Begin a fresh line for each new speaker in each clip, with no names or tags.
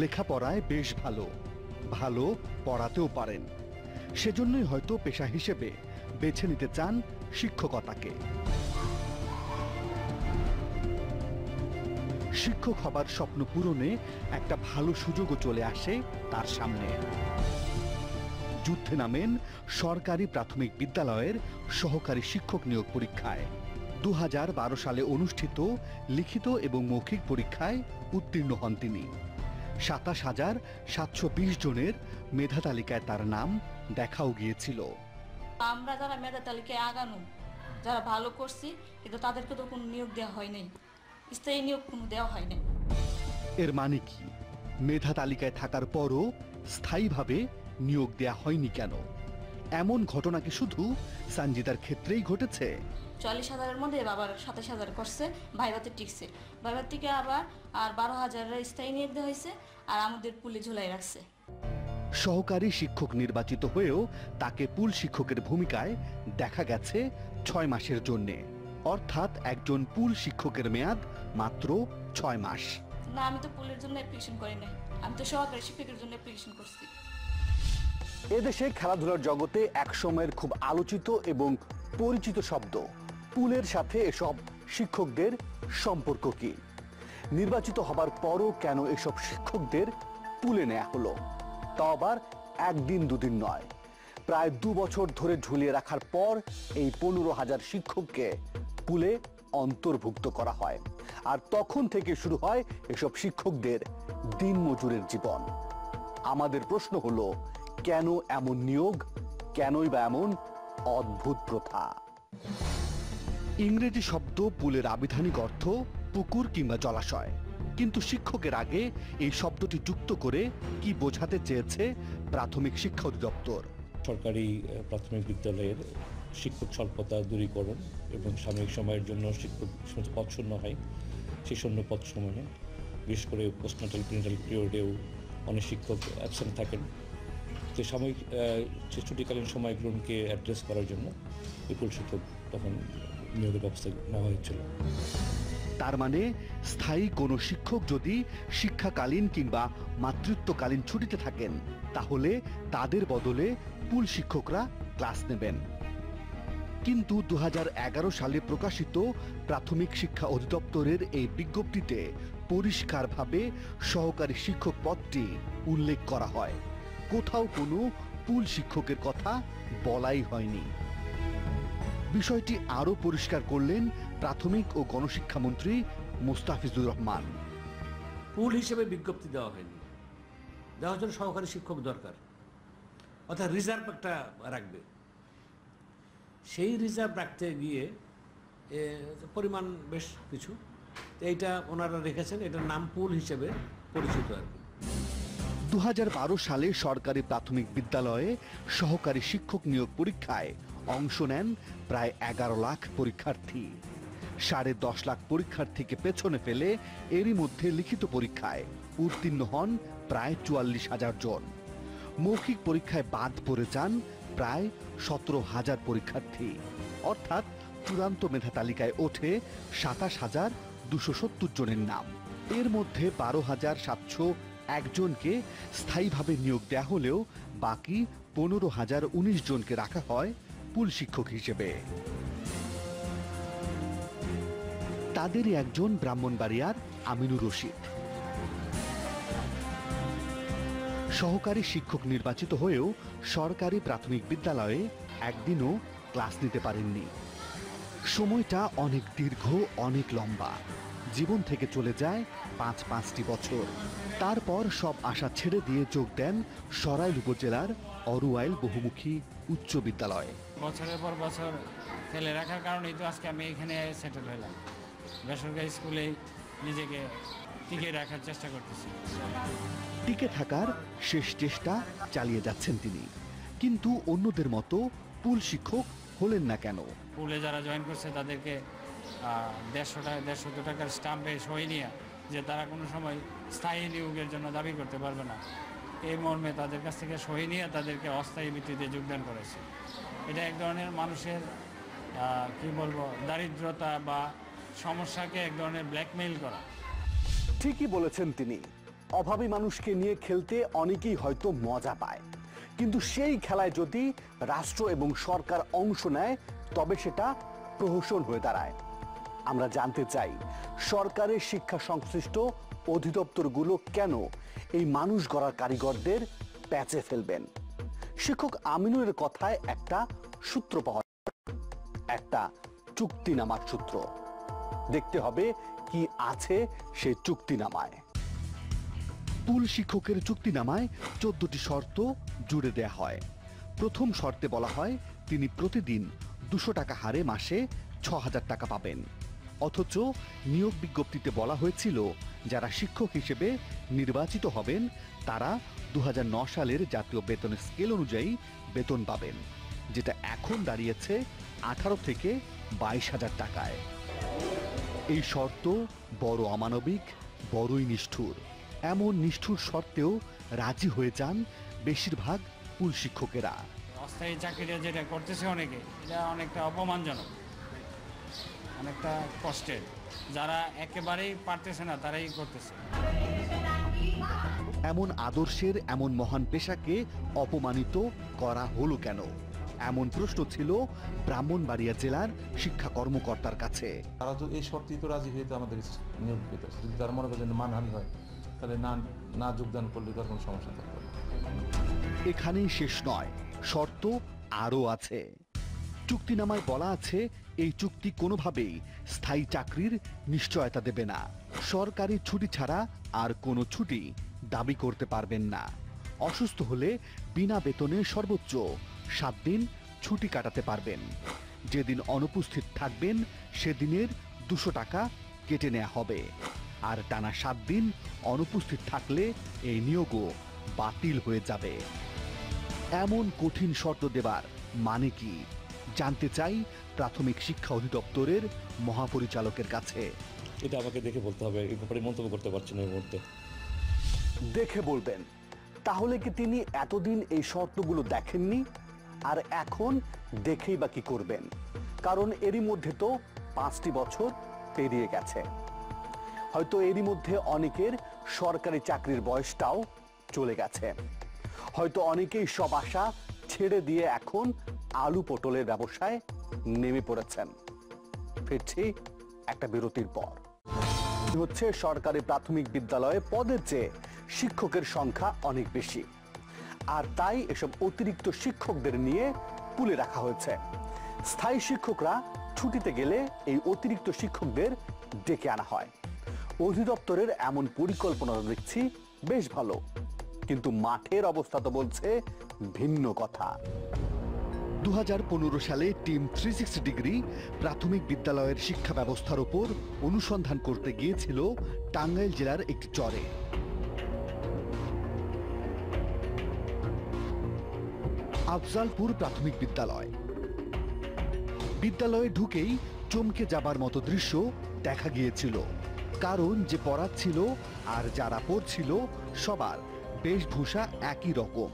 লেখাপড়ায় বেশ ভালো, ভালো পড়াতেও পারেন। সেজন্যই হয়তো পেশা হিসেবে বেছে নিতে চান শিক্ষকতাকে। শিক্ষক হবার স্বপ্ন পূরণে একটা ভালো সুযোগও চলে আসে তার সামনে। যুদ্ধে নামেন সরকারি প্রাথমিক বিদ্যালয়ের সহকারী শিক্ষক নিয়োগ পরীক্ষায়। 2012 সালে অনুষ্ঠিত লিখিত এবং মৌখিক পরীক্ষায় উত্তীর্ণ হন তিনি। 27,720 জনের মেধা তালিকায় তার নাম দেখাও গিয়েছিল।
আমরা যারা মেধা তালিকায় আগানো, যারা ভালো করছি, কিন্তু তাদেরকে তো কোনো নিয়োগ দেওয়া হয় নাই, স্থায়ী নিয়োগ কোনো দেওয়া হয় নাই।
এর মানে কি? মেধা তালিকায় থাকার পরও স্থায়ীভাবে নিয়োগ দেয়া হয়নি কেন? এমন ঘটনা কি শুধু সঞ্জিদার ক্ষেত্রেই ঘটেছে?
40,000-এর মধ্যে আবার 27,000 করছে, ভাইভাতে টিকছে। ভাইভার থেকে আবার আর 12,000 স্থায়ী নিয়োগ দেওয়া হয়েছে, আর আমাদের পুলে ঝুলাই রাখছে।
সহকারী শিক্ষক নির্বাচিত হয়েও তাকে পুল শিক্ষকের ভূমিকায় দেখা গেছে 6 মাসের জন্যে। অর্থাৎ একজন পুল শিক্ষকের মেয়াদ মাত্র 6 মাস।
না, আমি তো পুলের জন্য অ্যাপ্লিকেশন করি নাই, আমি তো সহকারী শিক্ষকের জন্য অ্যাপ্লিকেশন করছি।
এদেশে খেলাধুলার জগতে একসময়ের খুব আলোচিত এবং পরিচিত শব্দ পুলের সাথে এসব শিক্ষকদের সম্পর্ক কি? নির্বাচিত হবার পরও কেন এসব শিক্ষকদের পুলে নেওয়া হলো? তা আবার একদিন দুদিন নয়, প্রায় 2 বছর ধরে ঝুলিয়ে রাখার পর এই 15,000 শিক্ষককে পুলে অন্তর্ভুক্ত করা হয়। আর তখন থেকে শুরু হয় এসব শিক্ষকদের দিনমজুরের জীবন। আমাদের প্রশ্ন হলো, কেন এমন নিয়োগ? কেনই বা এমন অদ্ভুত প্রথা? ইংরেজি শব্দ পুলের আবিধানিক অর্থ পুকুর কিংবা জলাশয়, কিন্তু শিক্ষকের আগে এই শব্দটি যুক্ত করে কি বোঝাতে চেয়েছে প্রাথমিক শিক্ষা অধিদপ্তর?
সরকারি প্রাথমিক বিদ্যালয়ের শিক্ষক স্বল্পতা দূরীকরণ এবং সাময়িক সময়ের জন্য শিক্ষক পদ শূন্য হয়। সেই শূন্য পদ সময়ে বিশেষ করে পোস্টনাটাল প্রিনাটাল পিরিয়ডেও অনেক শিক্ষক অ্যাবসেন্ট থাকেন। তো সাময়িক ছুটিকালীন সময়গুলোকে অ্যাড্রেস করার জন্য বিপুল শিক্ষক তখন নিয়োগের ব্যবস্থা নেওয়া হয়েছিল।
তার মানে স্থায়ী কোনো শিক্ষক যদি শিক্ষাকালীন কিংবা মাতৃত্বকালীন ছুটিতে থাকেন, তাহলে তাদের বদলে পুল শিক্ষকরা ক্লাস নেবেন। কিন্তু 2011 সালে প্রকাশিত প্রাথমিক শিক্ষা অধিদপ্তরের এই বিজ্ঞপ্তিতে পরিষ্কারভাবে সহকারী শিক্ষক পদটি উল্লেখ করা হয়। কোথাও কোনো পুল শিক্ষকের কথা বলাই হয়নি। বিষয়টি আরো পরিষ্কার করলেন প্রাথমিক ও গণশিক্ষামন্ত্রী মোস্তাফিজুর রহমান।
পুল হিসেবে বিজ্ঞপ্তি দেওয়া হয়নি, দেওয়ার জন্য সহকারী শিক্ষক দরকার, অর্থাৎ রিজার্ভ একটা রাখবে। সেই রিজার্ভ রাখতে গিয়ে পরিমাণ বেশ কিছু, এইটা ওনারা রেখেছেন, এটার নাম পুল হিসেবে পরিচিত আর কি।
2012 সালে সরকারি প্রাথমিক বিদ্যালয়ে সহকারী শিক্ষক নিয়োগ পরীক্ষায় অংশ নেন প্রায় 11 লাখ পরীক্ষার্থী। 10.5 লাখ পরীক্ষার্থীকে পেছনে ফেলে এরই মধ্যে লিখিত পরীক্ষায় উত্তীর্ণ হন প্রায় 44,000 জন। মৌখিক পরীক্ষায় বাদ পড়ে যান প্রায় 17,000 পরীক্ষার্থী। অর্থাৎ চূড়ান্ত মেধা তালিকায় ওঠে 27,270 জনের নাম। এর মধ্যে 12,701 জনকে স্থায়ীভাবে নিয়োগ দেয়া হলেও বাকি 15,019 জনকে রাখা হয় পুল শিক্ষক হিসেবে। তাদেরই একজন ব্রাহ্মণবাড়িয়ার আমিনুর রশিদ। সহকারী শিক্ষক নির্বাচিত হয়েও সরকারি প্রাথমিক বিদ্যালয়ে একদিনও ক্লাস নিতে পারেননি। সময়টা অনেক দীর্ঘ, অনেক লম্বা। জীবন থেকে চলে যায় 5-5টি বছর। তারপর সব আশা ছেড়ে দিয়ে যোগ দেন সরাইল উপজেলার অরুয়াইল বহুমুখী উচ্চ বিদ্যালয়ে।
বছরের পর বছর ফেলে রাখার কারণেই তো আজকে আমি এখানে সেটেল হলাম। বেসরকারি স্কুলে নিজেকে টিকে রাখার চেষ্টা করতেছি।
টিকে থাকার শেষ চেষ্টা চালিয়ে যাচ্ছেন তিনি, কিন্তু অন্যদের মতো পুল শিক্ষক হলেন না কেন?
পুলে যারা জয়েন করছে তাদেরকে 150 টাকার স্টাম্পে সই নিয়ে যে তারা কোনো সময় স্থায়ী নিয়োগের জন্য দাবি করতে পারবে না, এই মর্মে তাদের কাছ থেকে সই নিয়ে তাদেরকে অস্থায়ী ভিত্তিতে যোগদান করেছে। এটা এক ধরনের মানুষের কি বলবো, দারিদ্রতা বা সমস্যাকে এক ধরনের ব্ল্যাকমেইল করা।
ঠিকই বলেছেন তিনি। অভাবী মানুষকে নিয়ে খেলতে অনেকেই হয়তো মজা পায়, কিন্তু সেই খেলায় যদি রাষ্ট্র এবং সরকার অংশ নেয় তবে সেটা প্রহসন হয়ে দাঁড়ায়। আমরা জানতে চাই সরকারের শিক্ষা সংশ্লিষ্ট অধিদপ্তরগুলো কেন এই মানুষ গড়ার কারিগরদের প্যাচে ফেলবেন। শিক্ষক আমিনুরের কথায় একটা সূত্র পাওয়া, একটা চুক্তিনামার সূত্র। দেখতে হবে কি আছে সেই চুক্তিনামায়। স্কুল শিক্ষকের চুক্তিনামায় 14টি শর্ত জুড়ে দেয়া হয়। প্রথম শর্তে বলা হয় তিনি প্রতিদিন 200 টাকা হারে মাসে 6000 টাকা পাবেন। অথচ নিয়োগ বিজ্ঞপ্তিতে বলা হয়েছিল যারা শিক্ষক হিসেবে নির্বাচিত হবেন তারা 2009 সালের জাতীয় বেতন স্কেল অনুযায়ী বেতন পাবেন, যেটা এখন দাঁড়িয়েছে 18 থেকে 22,000 টাকায়। এই শর্ত বড় অমানবিক, বড়ই নিষ্ঠুর। এমন নিষ্ঠুর শর্তেও রাজি হয়ে যান বেশিরভাগ স্কুল শিক্ষকেরা।
অস্থায়ী চাকরিটা যেটা করতেছে অনেকে, এটা অনেকটা অপমানজনক, অনেকটা কষ্টের। যারা একেবারেই পারতেছে না তারাই করতেছে।
এমন আদর্শের এমন মহান পেশাকে অপমানিত করা হলো কেন? এমন প্রশ্ন ছিল ব্রাহ্মণবাড়িয়া জেলার শিক্ষা কর্মকর্তার কাছে।
তারা তো এই শর্তেই তো রাজি হয়ে তো আমাদের নিয়োগ পেত। যদি তারা মনে করেন মানহানি হয় তাহলে না যোগদান করলে তার কোনো সমস্যা থাকবে না।
এখানেই শেষ নয়, শর্ত আরও আছে। চুক্তিনামায় বলা আছে এই চুক্তি কোনোভাবেই স্থায়ী চাকরির নিশ্চয়তা দেবে না। সরকারি ছুটি ছাড়া আর কোনো ছুটি দাবি করতে পারবেন না। অসুস্থ হলে বিনা বেতনে সর্বোচ্চ 7 দিন ছুটি কাটাতে পারবেন। যেদিন অনুপস্থিত থাকবেন সেদিনের 200 টাকা কেটে নেওয়া হবে। আর টানা 7 দিন অনুপস্থিত থাকলে এই নিয়োগও বাতিল হয়ে যাবে। এমন কঠিন শর্ত দেবার মানে কি জানতে চাই প্রাথমিক শিক্ষা অধিদপ্তরের মহাপরিচালকের কাছে।
এটা আমাকে দেখে বলতে হবে, এই ব্যাপারে মন্তব্য করতে পারছি না এই মুহূর্তে।
দেখে বলবেন? তাহলে কি তিনি এতদিন এই শর্তগুলো দেখেননি? আর এখন দেখেই বা কি করবেন? কারণ এরই মধ্যে তো 5টি বছর পেরিয়ে গেছে। হয়তো এরই মধ্যে অনেকের সরকারি চাকরির বয়সটাও চলে গেছে। হয়তো অনেকেই সব আশা ছেড়ে দিয়ে এখন আলু পটলের ব্যবসায় নেমে পড়েছেন। ফিরছি একটা বিরতির পর। হচ্ছে সরকারি প্রাথমিক বিদ্যালয়ে পদের চেয়ে শিক্ষকের সংখ্যা অনেক বেশি, আর তাই এসব অতিরিক্ত শিক্ষকদের নিয়ে পুলে রাখা হয়েছে। স্থায়ী শিক্ষকরা ছুটিতে গেলে এই অতিরিক্ত শিক্ষকদের ডেকে আনা হয়। অধিদপ্তরের এমন পরিকল্পনা দেখছি বেশ ভালো, কিন্তু মাঠের অবস্থা তো বলছে ভিন্ন কথা। 2015 সালে টিম 360 ডিগ্রি প্রাথমিক বিদ্যালয়ের শিক্ষা ব্যবস্থার উপর অনুসন্ধান করতে গিয়েছিল টাঙ্গাইল জেলার একটি চরে। আফজালপুর প্রাথমিক বিদ্যালয়। বিদ্যালয়ে ঢুকেই চমকে যাবার মতো দৃশ্য দেখা গিয়েছিল, কারণ যে পড়াচ্ছিল আর যারা পড়ছিল সবার বেশভূষা একই রকম।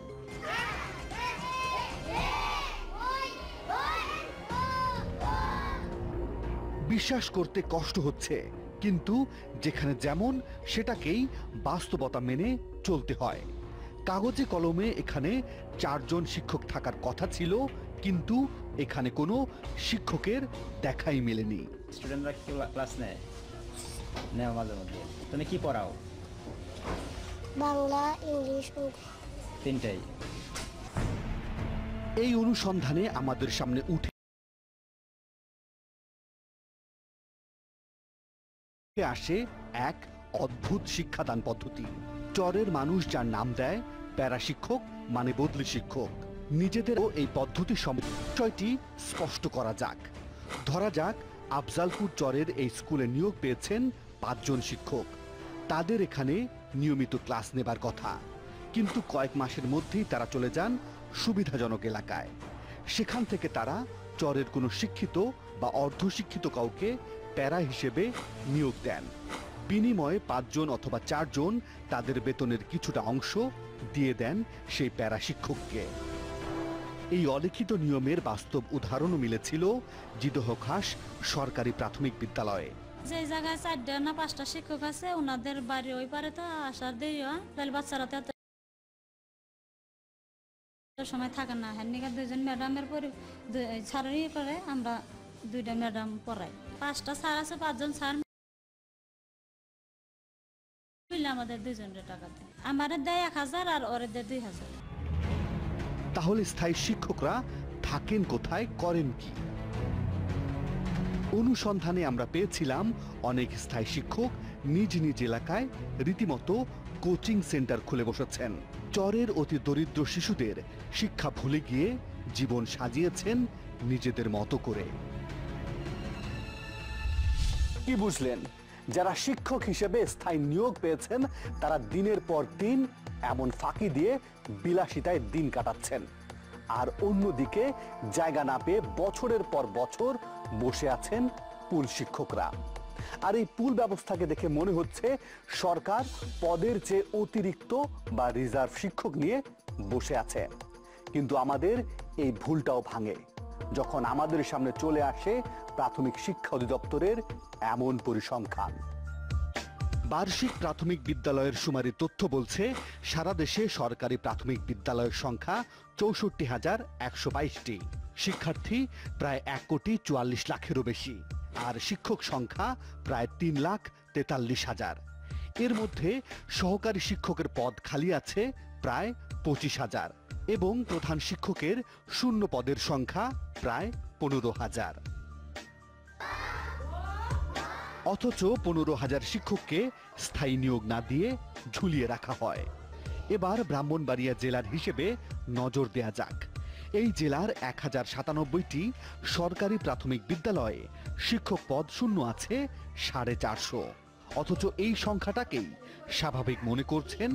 বিশ্বাস করতে কষ্ট হচ্ছে, কিন্তু যেখানে যেমন সেটাকেই বাস্তবতা মেনে চলতে হয়। কাগজে কলমে এখানে 4 জন শিক্ষক থাকার কথা ছিল, কিন্তু এখানে কোনো শিক্ষকের দেখাই মেলেনি।
স্টুডেন্টরা ক্লাস নেয় মাঝে মধ্যে। তুমি কি পড়াও?
বাংলা, ইংলিশ,
তিনটাই।
এই অনুসন্ধানে আমাদের সামনে উঠে আসে এক অদ্ভুত শিক্ষাদান পদ্ধতি। চরের মানুষ যার নাম দেয় প্যারা শিক্ষক, মানে বদলি শিক্ষক। নিজেদেরও এই পদ্ধতি বিষয়টি স্পষ্ট করা যাক। ধরা যাক আফজালপুর চরের এই স্কুলে নিয়োগ পেয়েছেন 5 জন শিক্ষক। তাদের এখানে নিয়মিত ক্লাস নেবার কথা, কিন্তু কয়েক মাসের মধ্যেই তারা চলে যান সুবিধাজনক এলাকায়। সেখান থেকে তারা চরের কোনো শিক্ষিত বা অর্ধশিক্ষিত কাউকে প্যারা হিসেবে নিয়োগ দেন। বিনিময়ে 5 জন অথবা 4 জন তাদের বেতনের কিছুটা অংশ দিয়ে দেন সেই প্যারা শিক্ষককে। এই অলিখিত নিয়মের বাস্তব উদাহরণও মিলেছিল জিদহ খাস সরকারি প্রাথমিক বিদ্যালয়ে।
যে জায়গায় 4টা না 5টা শিক্ষক আছে ওনাদের বাড়ি ওই পারে তো আসার দেরি হয়, তাহলে বাচ্চারা তো এত সময় থাকে না। হ্যান্ডিক্যাপ 2জন ম্যাডামের পরে ছাড়ি করে আমরা 2টা ম্যাডাম পড়াই। 5টা স্যার আছে, 5জন স্যার মিলে আমাদের 2জনের টাকা দেয়। আমাদের দেয় 1000 আর ওরে দেয় 2000।
তাহলে স্থায়ী শিক্ষকরা থাকেন কোথায়, করেন কি? অনুসন্ধানে আমরা পেয়েছিলাম অনেক স্থায়ী শিক্ষক নিজ নিজ এলাকায় রীতিমতো কোচিং সেন্টার খুলে বসেছেন। চরের অতি দরিদ্র শিশুদের শিক্ষা ভুলে গিয়ে জীবন সাজিয়েছেন নিজেদের মতো করে। কি বুঝলেন? যারা শিক্ষক হিসেবে স্থায়ী নিয়োগ পেয়েছেন তারা দিনের পর দিন এমন ফাঁকি দিয়ে বিলাসিতায় দিন কাটাচ্ছেন, আর অন্যদিকে জায়গা না পেয়ে বছরের পর বছর বসে আছেন পুল শিক্ষকরা। আর এই পুল ব্যবস্থাকে দেখে মনে হচ্ছে সরকার পদের চেয়ে অতিরিক্ত বা রিজার্ভ শিক্ষক নিয়ে বসে আছে। কিন্তু আমাদের এই ভুলটাও ভাঙে যখন আমাদের সামনে চলে আসে প্রাথমিক শিক্ষা অধিদপ্তরের এমন পরিসংখ্যান। বার্ষিক প্রাথমিক বিদ্যালয়ের সুমারি তথ্য বলছে সারা দেশে সরকারি প্রাথমিক বিদ্যালয়ের সংখ্যা 64,122টি, শিক্ষার্থী প্রায় 1,44,00,000-এরও বেশি, আর শিক্ষক সংখ্যা প্রায় 3,43,000। এর মধ্যে সহকারী শিক্ষকের পদ খালি আছে প্রায় 25,000 এবং প্রধান শিক্ষকের শূন্য পদের সংখ্যা প্রায় 15,000। অথচ 15,000 শিক্ষককে স্থায়ী নিয়োগ না দিয়ে ঝুলিয়ে রাখা হয়। এবার ব্রাহ্মণবাড়িয়া জেলার হিসেবে নজর দেয়া যাক। এই জেলার 1097টি সরকারি প্রাথমিক বিদ্যালয়ে শিক্ষক পদ শূন্য আছে 450। অথচ এই সংখ্যাটাকেই স্বাভাবিক মনে করছেন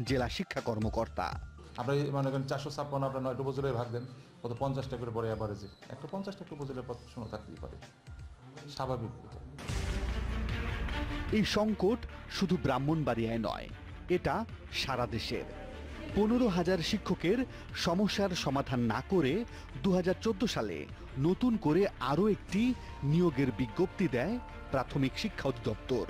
জেলা শিক্ষা কর্মকর্তা।
আপনার মনে করেন 456 আপনার 9টা উপজেলায় ভাগ দেন, কত 50টা করে পরে অ্যাভারেজে একটা 50টা উপজেলার পদ শূন্য থাকতেই পারে, স্বাভাবিক।
এই সংকট শুধু ব্রাহ্মণবাড়িয়ায় নয়, এটা সারা দেশের। 15,000 শিক্ষকের সমস্যার সমাধান না করে 2014 সালে নতুন করে আরও একটি নিয়োগের বিজ্ঞপ্তি দেয় প্রাথমিক শিক্ষা অধিদপ্তর।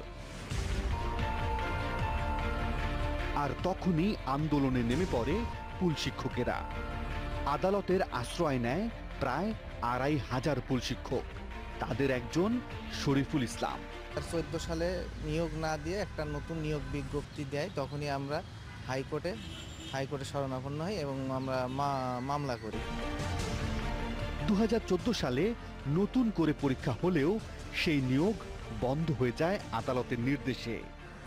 আর তখনই আন্দোলনে নেমে পড়ে পুল শিক্ষকেরা। আদালতের আশ্রয় নেয় প্রায় 2,500 পুল শিক্ষক। তাদের একজন শরীফুল ইসলাম।
2014 সালে নিয়োগ না দিয়ে একটা নতুন নিয়োগ বিজ্ঞপ্তি দেয়, তখনই আমরা হাইকোর্টে শরণাপন্ন হই এবং আমরা মামলা করি।
2014 সালে নতুন করে পরীক্ষা হলেও সেই নিয়োগ বন্ধ হয়ে যায় আদালতের নির্দেশে।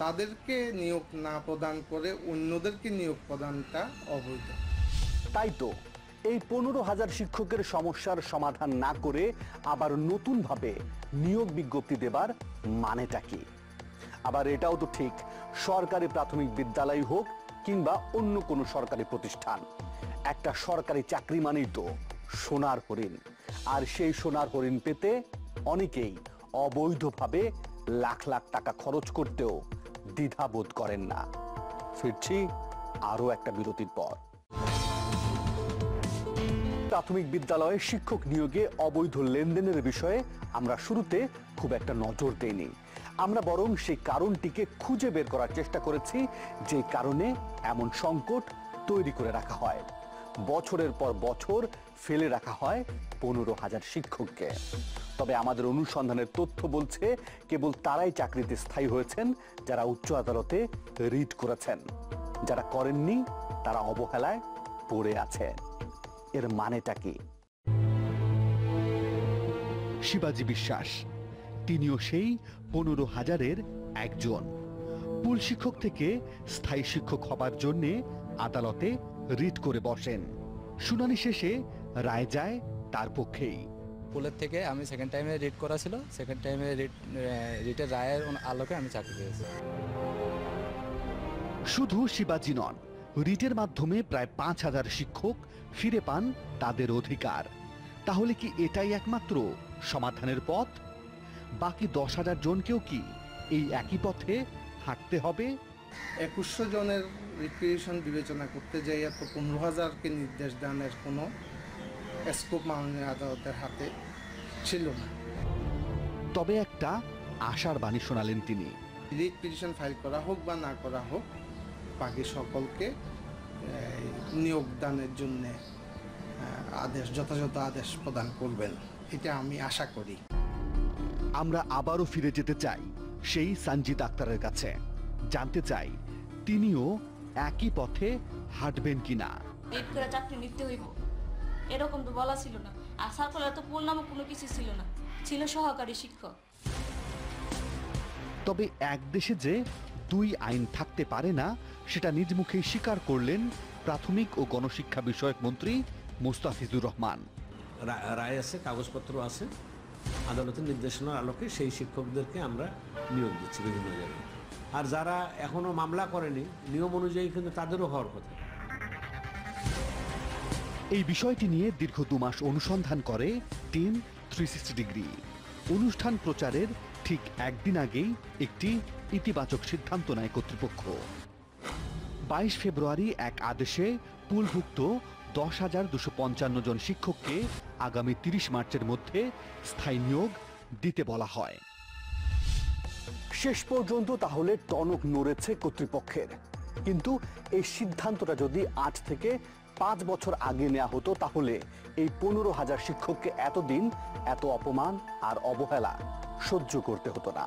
তাদেরকে নিয়োগ না প্রদান করে অন্যদেরকে নিয়োগ প্রদানটা অবৈধ।
তাই তো এই 15,000 শিক্ষকের সমস্যার সমাধান না করে আবার নতুনভাবে নিয়োগ বিজ্ঞপ্তি দেবার মানেটা কি? আবার এটাও তো ঠিক, সরকারি প্রাথমিক বিদ্যালয় হোক কিংবা অন্য কোনো সরকারি প্রতিষ্ঠান, একটা সরকারি চাকরি মানেই তো সোনার হরিণ। আর সেই সোনার হরিণ পেতে অনেকেই অবৈধভাবে লাখ লাখ টাকা খরচ করতেও দ্বিধাবোধ করেন না। ফিরছি আরো একটা বিরতির পর। প্রাথমিক বিদ্যালয়ে শিক্ষক নিয়োগে অবৈধ লেনদেনের বিষয়ে আমরা শুরুতে খুব একটা নজর দেইনি। আমরা বরং সেই কারণটিকে খুঁজে বের করার চেষ্টা করেছি, যে কারণে এমন সংকট তৈরি করে রাখা হয়। বছরের পর বছর ফেলে রাখা হয় 15,000 শিক্ষককে। তবে আমাদের অনুসন্ধানের তথ্য বলছে কেবল তারাই চাকরিতে স্থায়ী হয়েছেন যারা উচ্চ আদালতে রিট করেছেন। যারা করেননি তারা অবহেলায় পড়ে আছেন। এর মানেটা কি? শিবাজি বিশ্বাস, তিনিও সেই 15,000-এর একজন। পুল শিক্ষক থেকে স্থায়ী শিক্ষক হবার জন্য আদালতে রিট করে বসেন। শুনানি শেষে রায় যায় তার পক্ষেই।
পুলের থেকে আমি সেকেন্ড টাইমে রিট করা ছিল, সেকেন্ড টাইমে রিটের রায়ের আলোকে আমি চাকরি পেয়েছি।
শুধু শিবাজি নন, রিটের মাধ্যমে প্রায় 5,000 শিক্ষক ফিরে পান তাদের অধিকার। তাহলে কি এটাই একমাত্র সমাধানের পথ? বাকি 10,000 জনকেও কি এই একই পথে হাঁটতে হবে?
2100 জনের রিক্রিয়েশন বিবেচনা করতে যাই তো 15,000কে নির্দেশ দানের কোনো স্কোপ মাননীয় আদালতের হাতে ছিল না।
তবে একটা আশার বাণী শোনালেন তিনি।
রিট পিটিশন ফাইল করা হোক বা না করা হোক, বাকি সকলকে নিয়োগদানের জন্য যথাযথ আদেশ প্রদান করবেন, এটা আমি আশা করি।
আমরা আবারও ফিরে যেতে চাই সেই সঞ্জিত আক্তারের কাছে, জানতে চাই তিনিও একই পথে হাঁটবেন কিনা।
রিট করে চাকরি নিতে হইব এরকম তো বলা ছিল না, আর সার্কুলার তো পূর্ণ কোনো কিছু ছিল না, ছিল সহকারী শিক্ষক।
তবে এক দেশে যে দুই আইন থাকতে পারে না, সেটা নিজ মুখেই স্বীকার করলেন প্রাথমিক ও গণশিক্ষা বিষয়ক মন্ত্রী মুস্তাফিজুর রহমান।
রায় আছে, কাগজপত্র আছে, আদালতের নির্দেশনার আলোকে সেই শিক্ষকদেরকে আমরা নিয়োগ দিচ্ছি বিভিন্ন জায়গায়। আর যারা এখনো মামলা করেনি নিয়ম অনুযায়ী কিন্তু তাদেরও হওয়ার কথা।
এই বিষয়টি নিয়ে দীর্ঘ 2 মাস অনুসন্ধান করে টিম 360 ডিগ্রি। অনুষ্ঠান প্রচারের ঠিক একদিন আগেই একটি ইতিবাচক সিদ্ধান্ত নেয় কর্তৃপক্ষ। 22 ফেব্রুয়ারি এক আদেশে পুলভুক্ত 10,255 জন শিক্ষককে আগামী 30 মার্চের মধ্যে স্থায়ী নিয়োগ দিতে বলা হয়। শেষ পর্যন্ত তাহলে টনক নড়েছে কর্তৃপক্ষের, কিন্তু এই সিদ্ধান্তটা যদি 8 থেকে 5 বছর আগে নেওয়া হতো, তাহলে এই 15,000 শিক্ষককে এতদিন এত অপমান আর অবহেলা সহ্য করতে হতো না।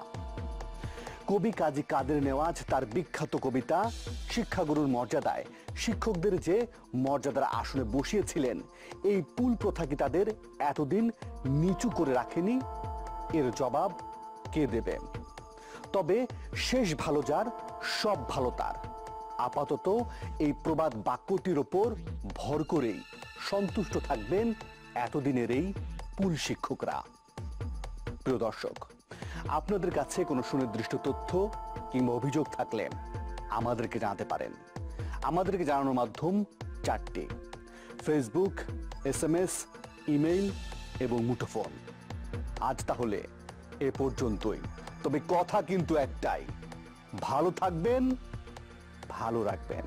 কবি কাজী কাদের নেওয়াজ তার বিখ্যাত কবিতা শিক্ষাগুরুর মর্যাদায় শিক্ষকদের যে মর্যাদার আসনে বসিয়েছিলেন, এই পুল প্রথা কি তাদের এতদিন নিচু করে রাখেনি? এর জবাব কে দেবে? তবে শেষ ভালো যার সব ভালো তার, আপাতত এই প্রবাদ বাক্যটির ওপর ভর করেই সন্তুষ্ট থাকবেন এতদিনের এই পুল শিক্ষকরা। প্রিয় দর্শক, আপনাদের কাছে কোনো সুনির্দিষ্ট তথ্য কিংবা অভিযোগ থাকলে আমাদেরকে জানাতে পারেন। আমাদেরকে জানানোর মাধ্যম 4টি: ফেসবুক, SMS, ইমেইল এবং মুঠোফোন। আজ তাহলে এ পর্যন্তই, তবে কথা কিন্তু একটাই, ভালো থাকবেন, ভালো রাখবেন।